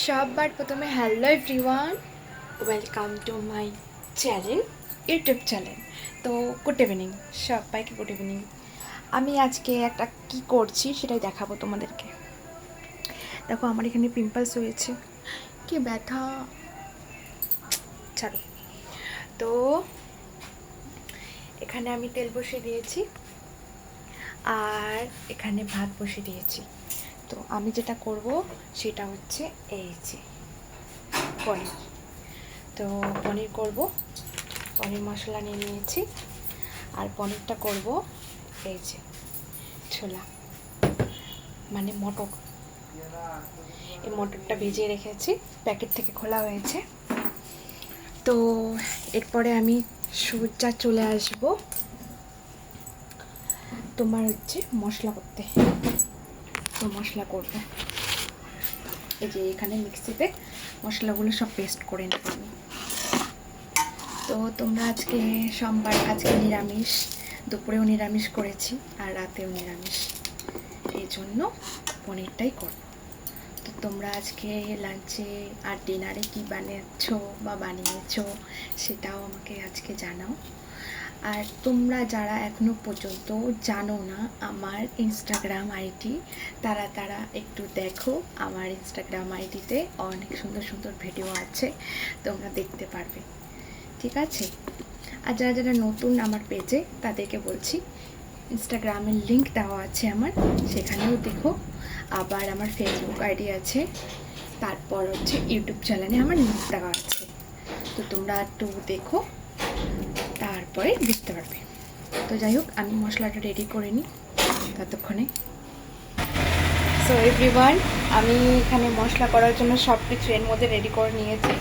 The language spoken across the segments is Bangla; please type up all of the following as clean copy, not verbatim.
সবার প্রথমে hello everyone, welcome to my channel, YouTube channel. তো গুড ইভিনিং সবাইকে, গুড ইভিনিং। আমি আজকে একটা কি করছি সেটাই দেখাবো তোমাদেরকে। দেখো আমার এখানে পিম্পলস হয়েছে, কি ব্যথা, ছাড়ো। তো এখানে আমি তেল বসিয়ে দিয়েছি আর এখানে ভাত বসিয়ে দিয়েছি। তো আমি যেটা করব সেটা হচ্ছে এই যে পনির। তো পনির করব, পনির মশলা নিয়ে নিয়েছি আর পনিরটা করব এই যে ছোলা মানে মটর। এই মটরটা ভিজিয়ে রেখেছি, প্যাকেট থেকে খোলা হয়েছে। তো এরপরে আমি সোজা চলে আসব তোমার হচ্ছে মশলা করতে। তো মশলা করব এই যে এখানে মিক্সিতে মশলাগুলো সব পেস্ট করে নেব আমি। তো তোমরা আজকে সোমবার, আজকে নিরামিষ, দুপুরেও নিরামিষ করেছি আর রাতেও নিরামিষ, এই জন্য পনিরটাই করব। তো তোমরা আজকে লাঞ্চে আর ডিনারে কী বানিয়েছো বা বানিয়েছো সেটাও আমাকে আজকে জানাও। আর তোমরা যারা এখনও পর্যন্ত জানো না আমার ইনস্টাগ্রাম আইডি, তারা একটু দেখো। আমার ইনস্টাগ্রাম আইডিতে অনেক সুন্দর সুন্দর ভিডিও আছে, তোমরা দেখতে পারবে, ঠিক আছে? আর যারা যারা নতুন আমার পেজে, তাদেরকে বলছি ইনস্টাগ্রামের লিঙ্ক দেওয়া আছে আমার, সেখানেও দেখো। আবার আমার ফেসবুক আইডি আছে, তারপর হচ্ছে ইউটিউব চ্যানেলে আমার লিঙ্ক দেওয়া আছে। তো তোমরা একটু দেখো, তারপরে বুঝতে পারবে। তো যাই হোক, আমি মশলাটা রেডি করে নিই ততক্ষণে। সো এভরিওয়ান, আমি এখানে মশলা করার জন্য সব কিছু এর মধ্যে রেডি করে নিয়েছি।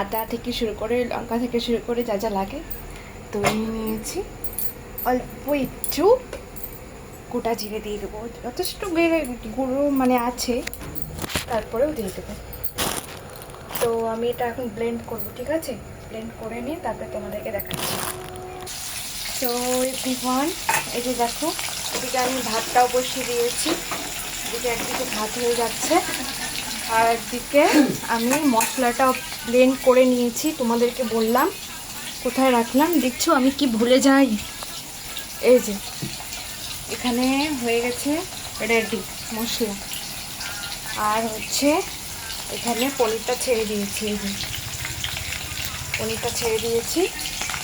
আদা থেকে শুরু করে, লঙ্কা থেকে শুরু করে যা যা লাগে তো নিয়েছি। অল্প একটু গোটা জিরে দিয়ে দেবো, যথেষ্ট গুঁড়ো মানে আছে, তারপরেও দিয়ে দেবো। তো আমি এটা এখন ব্লেন্ড করবো, ঠিক আছে? ব্লেন্ড করে নিয়ে তারপরে তোমাদেরকে দেখাচ্ছি। তো এভরিওয়ান, এই যে দেখো, এদিকে আমি ভাতটাও বসিয়ে দিয়েছি। এদিকে একদিকে ভাত হয়ে যাচ্ছে আর একদিকে আমি মশলাটাও ব্লেন্ড করে নিয়েছি। তোমাদেরকে বললাম কোথায় রাখলাম, দেখছো আমি কি ভুলে যাই। এই যে এখানে হয়ে গেছে রেডি মশলা, আর হচ্ছে এখানে পনিরটা ছেড়ে দিয়েছি। এই যে পনিরটা ছেড়ে দিয়েছি।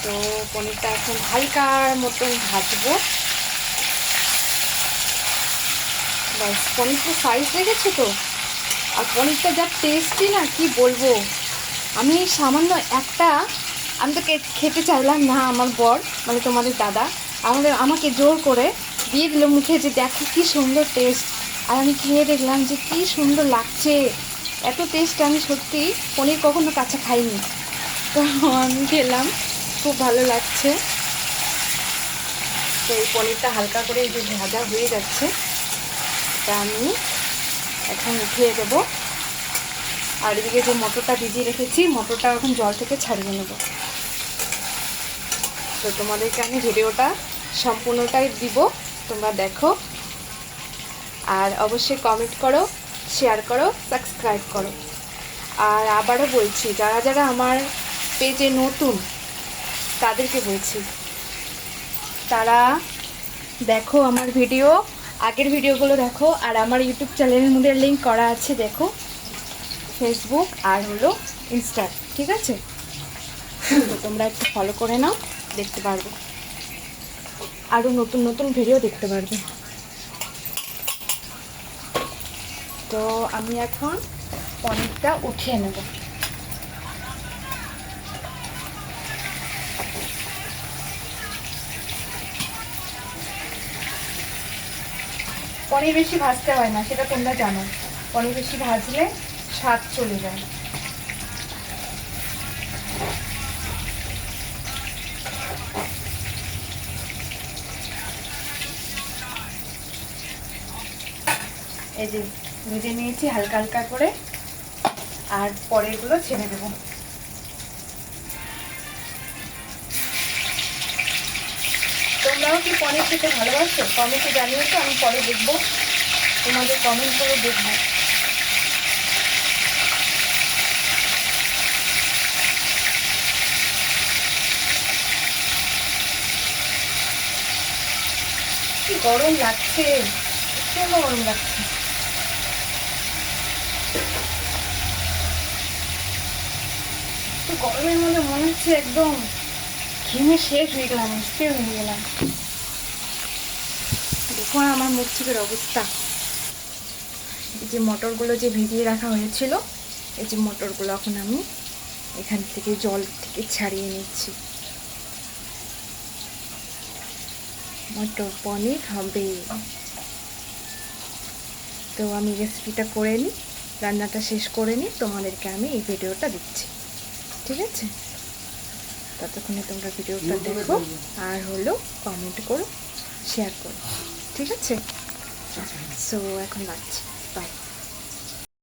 তো পনিরটা এখন হালকার মতন ভাজবো। ব্যাস, পনিরটা সাইজ দেখেছো তো? আর পনিরটা যা টেস্টি না, কি বলবো। আমি সামান্য একটা, আমি তো খেতে চাইলাম না, আমার বর মানে তোমাদের দাদা আমাকে জোর করে দিয়ে দিল মুখে যে দেখো কি সুন্দর টেস্ট। আর আমি খেয়ে দেখলাম যে কি সুন্দর লাগছে, এত টেস্ট। আমি সত্যি পনির কখনো কাঁচা খাইনি, তো আমি খেলাম, খুব ভালো লাগছে। তো এই পনিরটা হালকা করে এই যে ভাজা হয়ে যাচ্ছে, তা আমি এখন উঠিয়ে দেবো। আর এদিকে যে মটরটা ভিজিয়ে রেখেছি, মটরটা এখন জল থেকে ছাড়িয়ে নেব। তো তোমাদেরকে আমি ভিডিওটা সম্পূর্ণটাই দিব, তোমরা দেখো। আর অবশ্যই কমেন্ট করো, শেয়ার করো, সাবস্ক্রাইব করো। আর আবারও বলছি, যারা যারা আমার পেজে নতুন তাদেরকে বলছি, তারা দেখো আমার ভিডিও, আগের ভিডিওগুলো দেখো। আর আমার ইউটিউব চ্যানেলের মধ্যে লিঙ্ক করা আছে, দেখো, ফেসবুক আর হলো ইনস্টা, ঠিক আছে? তো তোমরা একটু ফলো করে নাও, দেখতে পারবে, আরও নতুন নতুন ভিডিও দেখতে পারবে। তো আমি এখন পনিরটা উঠিয়ে নেব। পনির বেশি ভাজতে হয় না, সেটা তোমরা জানো। পনির বেশি ভাজলে স্বাদ চলে যায়। এই যে ভেজে নিয়েছি হালকা হালকা করে, আর পরেরগুলো ছেড়ে দেব। তোমরাও কি পনির খেতে ভালোবাসো? কমেন্টে জানিও তো, আমি পরে দেখবো, তোমাদের কমেন্ট করে দেখবো। গরম লাগছে, প্রচন্ড গরম লাগছে। তো গরমের মধ্যে মনে হচ্ছে একদম ঘেমে শেষ হয়ে গেলাম, স্থির হয়ে গেলাম। দেখুন আমার মুখ চোখের অবস্থা। এই যে মটরগুলো যে ভিজিয়ে রাখা হয়েছিল, এই যে মটরগুলো এখন আমি এখান থেকে জল থেকে ছাড়িয়ে নিচ্ছি। মটর পনির হবে। তো আমি রেসিপিটা করে নিই, রান্নাটা শেষ করে নিই, তোমাদেরকে আমি এই ভিডিওটা দিচ্ছি, ঠিক আছে? ততক্ষণে তোমরা ভিডিওটা দেখো আর হলো কমেন্ট করো, শেয়ার করো, ঠিক আছে? সো এখন রাখছি, বাই।